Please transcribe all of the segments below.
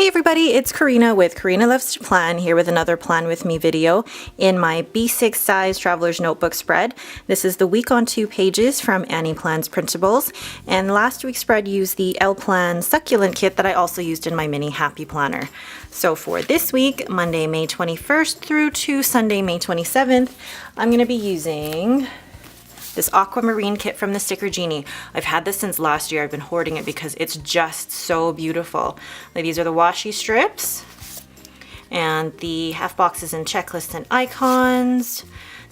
Hey everybody, it's Karina with Karina Loves to Plan here with another Plan With Me video in my B6 size Traveler's Notebook spread. This is the week on 2 pages from Annie Plan's printables, and last week's spread used the L Plan Succulent Kit that I also used in my mini Happy Planner. So for this week, Monday, May 21st through to Sunday, May 27th, I'm going to be using this Aquamarine Kit from the sticker Genie. I've had this since last year. I've been hoarding it because it's just so beautiful. Like, these are the washi strips and the half boxes and checklists and icons,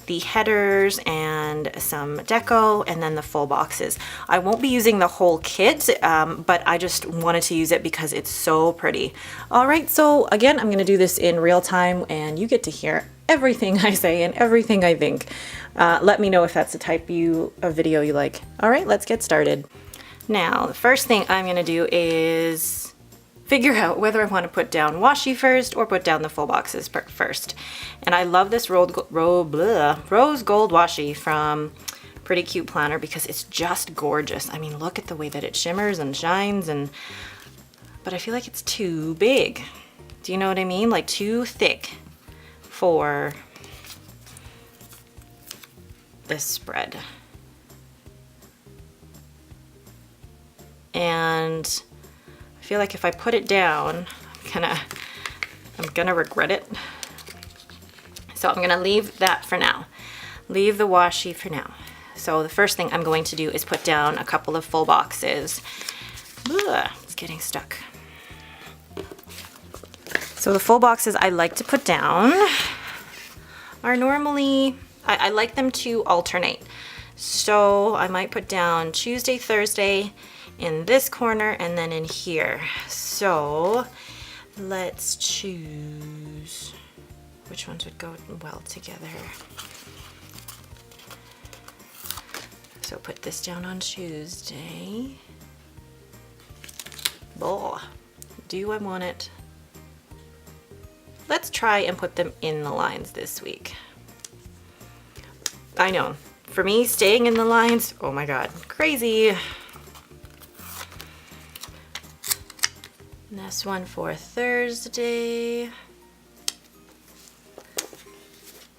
the headers and some deco, and then the full boxes. I won't be using the whole kit, but I just wanted to use it because it's so pretty. All right, so again, I'm gonna do this in real time and you get to hear everything I say and everything I think. Let me know if that's the type of video you like. All right, let's get started. Now, the first thing I'm gonna do is figure out whether I want to put down washi first or put down the full boxes first. And I love this rose gold washi from Pretty Cute Planner because it's just gorgeous. I mean, look at the way that it shimmers and shines, but I feel like it's too big. Do you know what I mean? Like too thick for this spread. And I feel like if I put it down, I'm gonna regret it. So I'm gonna leave that for now. Leave the washi for now. So the first thing I'm going to do is put down a couple of full boxes. Ugh, it's getting stuck. So the full boxes I like to put down are normally, I like them to alternate. So I might put down Tuesday, Thursday in this corner and then in here. So let's choose which ones would go well together. So put this down on Tuesday. Blah. Do I want it? Let's try and put them in the lines this week. I know, for me, staying in the lines, oh my God, crazy. And this one for Thursday.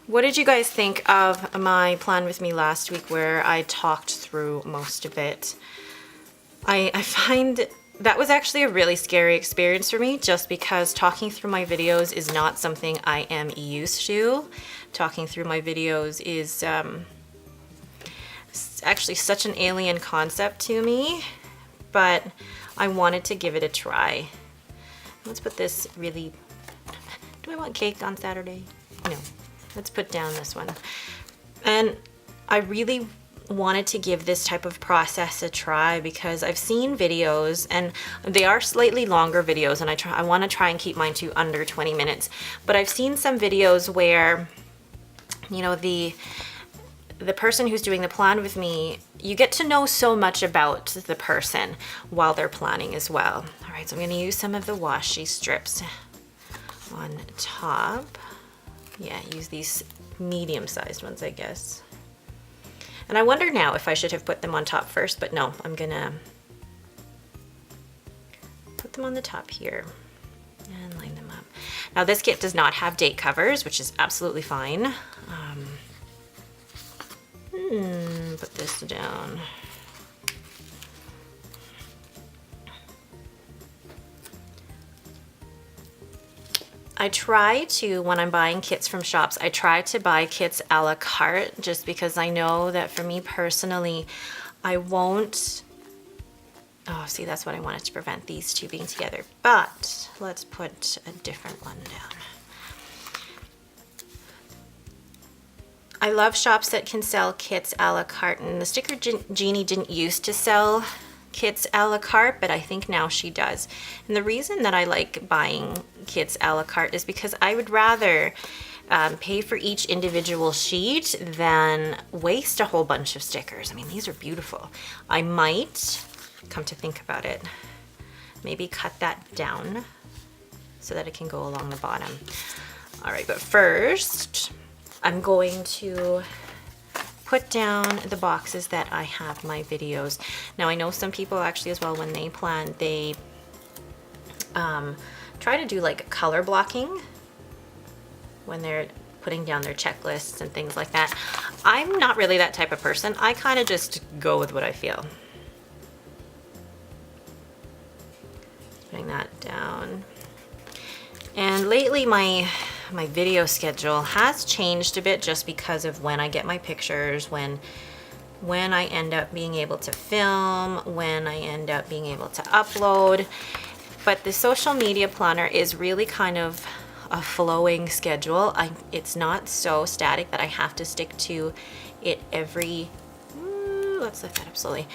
What did you guys think of my Plan With Me last week where I talked through most of it? I find that was actually a really scary experience for me just because talking through my videos is not something I am used to. Talking through my videos is actually such an alien concept to me, but I wanted to give it a try. Let's put this really, do I want cake on Saturday? No, let's put down this one. And I really wanted to give this type of process a try because I've seen videos and they are slightly longer videos, and I want to try and keep mine to under 20 minutes, but I've seen some videos where, you know, the person who's doing the plan with me, you get to know so much about the person while they're planning as well. All right, so I'm going to use some of the washi strips on top. Yeah, use these medium-sized ones, I guess. And I wonder now if I should have put them on top first, but no, I'm gonna put them on the top here and line them up. Now this kit does not have date covers, which is absolutely fine. Put this down. I try to, when I'm buying kits from shops, I try to buy kits a la carte just because I know that for me personally, I won't, oh, see, that's what I wanted to prevent, these two being together. But let's put a different one down. I love shops that can sell kits a la carte, and the sticker Genie didn't used to sell kits a la carte, but I think now she does. And the reason that I like buying kits a la carte is because I would rather pay for each individual sheet than waste a whole bunch of stickers. I mean, these are beautiful. I might, come to think about it, maybe cut that down so that it can go along the bottom. All right, but first I'm going to put down the boxes that I have my videos. Now I know some people actually as well, when they plan, they try to do like color blocking when they're putting down their checklists and things like that. I'm not really that type of person. I kind of just go with what I feel. Putting that down. And lately my video schedule has changed a bit just because of when I get my pictures, when I end up being able to film, when I end up being able to upload. But the social media planner is really kind of a flowing schedule. It's not so static that I have to stick to it every, let's lift that up slowly,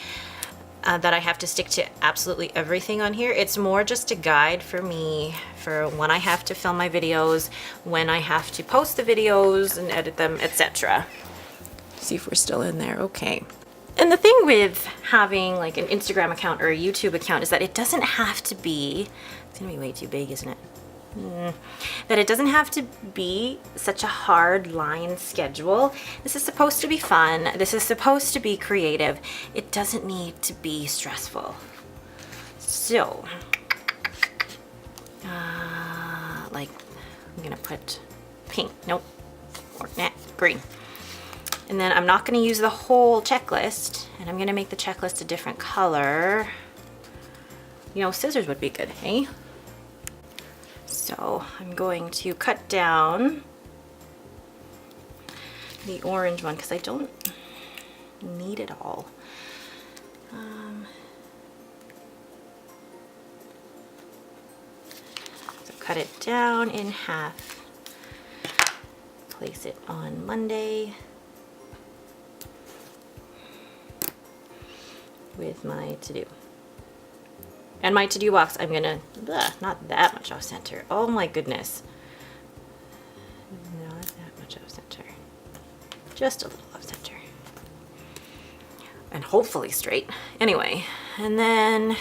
that I have to stick to absolutely everything on here. It's more just a guide for me for when I have to film my videos, when I have to post the videos and edit them, etc. See if we're still in there. Okay. And the thing with having like an Instagram account or a YouTube account is that it doesn't have to be, it's gonna be way too big, isn't it? That it doesn't have to be such a hard line schedule. This is supposed to be fun. This is supposed to be creative. It doesn't need to be stressful. So, like, I'm gonna put pink, nope, or nah, green. And then I'm not gonna use the whole checklist, and I'm gonna make the checklist a different color. You know, scissors would be good, hey? So I'm going to cut down the orange one because I don't need it all. So cut it down in half, place it on Monday with my to-do. And my to-do box, I'm gonna, not that much off center. Oh my goodness. Not that much off center. Just a little off center. And hopefully straight. Anyway, and then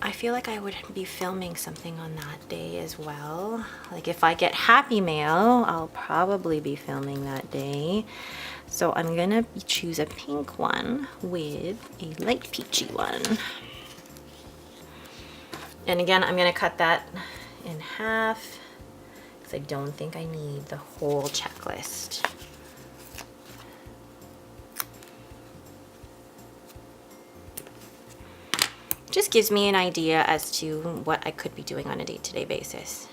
I feel like I would be filming something on that day as well. Like if I get Happy Mail, I'll probably be filming that day. So I'm gonna choose a pink one with a light peachy one. And again, I'm gonna cut that in half because I don't think I need the whole checklist. Just gives me an idea as to what I could be doing on a day-to-day basis.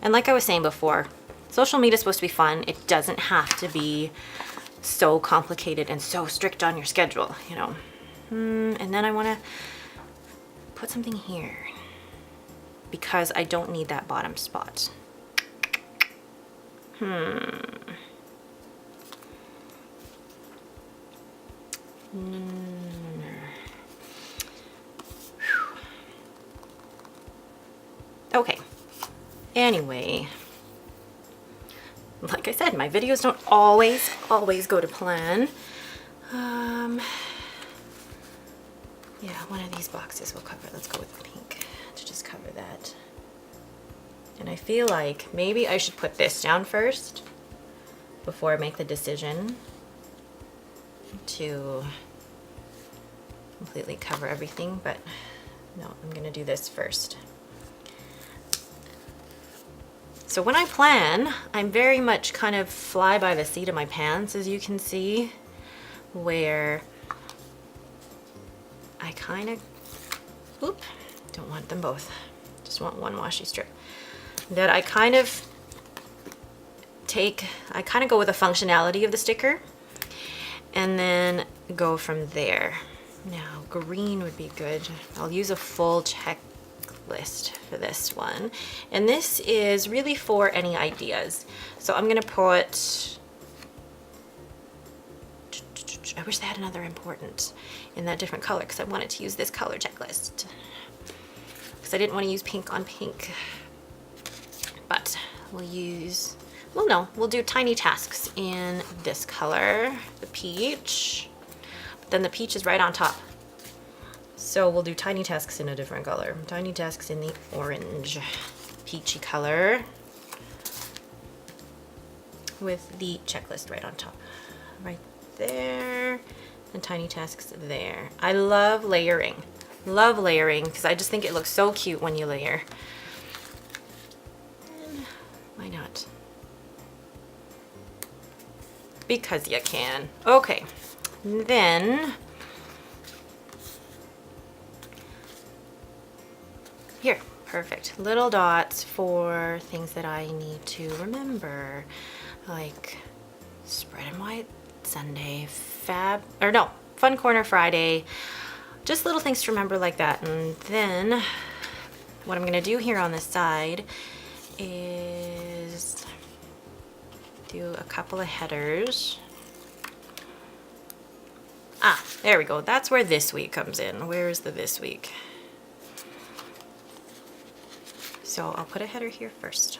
And like I was saying before, social media is supposed to be fun. It doesn't have to be so complicated and so strict on your schedule, you know. And then I want to put something here because I don't need that bottom spot. Okay, anyway, like I said, my videos don't always go to plan. Yeah, one of these boxes will cover, let's go with the pink to just cover that. And I feel like maybe I should put this down first before I make the decision to completely cover everything, but no, I'm gonna do this first. So when I plan, I'm very much kind of fly by the seat of my pants, as you can see, where I kind of, don't want them both, just want one washi strip. That I kind of go with the functionality of the sticker and then go from there. Now, green would be good. I'll use a full checklist for this one. And this is really for any ideas. So I'm gonna put, I wish they had another important in that different color because I wanted to use this color checklist. Because I didn't want to use pink on pink. But we'll use, well no, we'll do tiny tasks in this color, the peach. But then the peach is right on top. So we'll do tiny tasks in a different color. Tiny tasks in the orange peachy color with the checklist right on top. Right there. and tiny tasks there. I love layering. Love layering because I just think it looks so cute when you layer. And why not? Because you can. Okay, then here, perfect. Little dots for things that I need to remember, like Spread and White Sunday, Fun Corner Friday, just little things to remember like that. And then what I'm gonna do here on the side is do a couple of headers. Ah, there we go. That's where this week comes in. Where is the this week? So I'll put a header here first.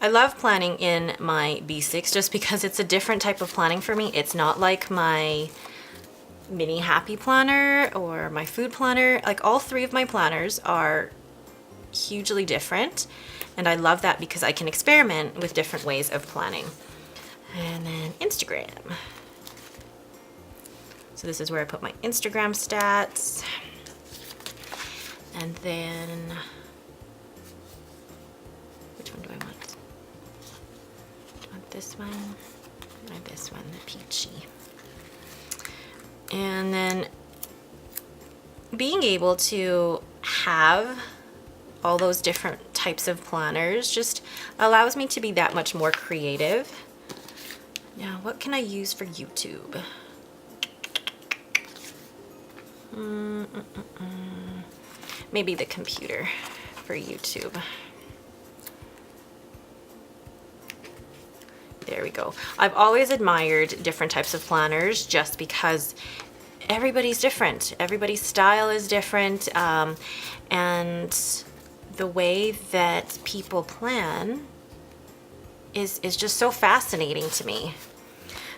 I love planning in my B6 just because it's a different type of planning for me. It's not like my mini happy planner or my food planner. Like all three of my planners are hugely different, and I love that because I can experiment with different ways of planning. And then Instagram. So this is where I put my Instagram stats. And then, which one do I want? Do I want this one or this one, the peachy? And then being able to have all those different types of planners just allows me to be that much more creative. Now, what can I use for YouTube? Maybe the computer for YouTube. There we go. I've always admired different types of planners just because everybody's different. Everybody's style is different, and the way that people plan is just so fascinating to me.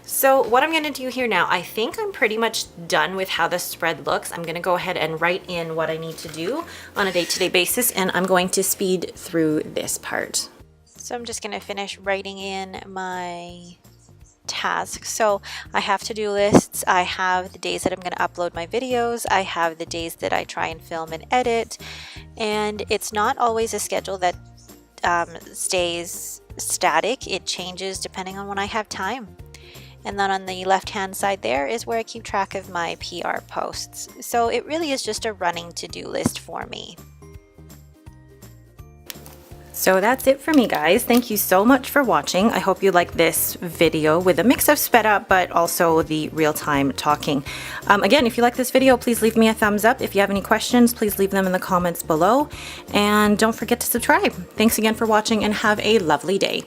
So what I'm gonna do here now, I think I'm pretty much done with how the spread looks. I'm gonna go ahead and write in what I need to do on a day-to-day basis, and I'm going to speed through this part. So I'm just gonna finish writing in my tasks. So I have to-do lists, I have the days that I'm gonna upload my videos, I have the days that I try and film and edit, and it's not always a schedule that stays static. It changes depending on when I have time. And then on the left hand side there is where I keep track of my PR posts. So it really is just a running to-do list for me. So that's it for me, guys. Thank you so much for watching. I hope you like this video with a mix of sped up but also the real-time talking. Again, if you like this video, please leave me a thumbs up. If you have any questions, please leave them in the comments below. And don't forget to subscribe. Thanks again for watching and have a lovely day.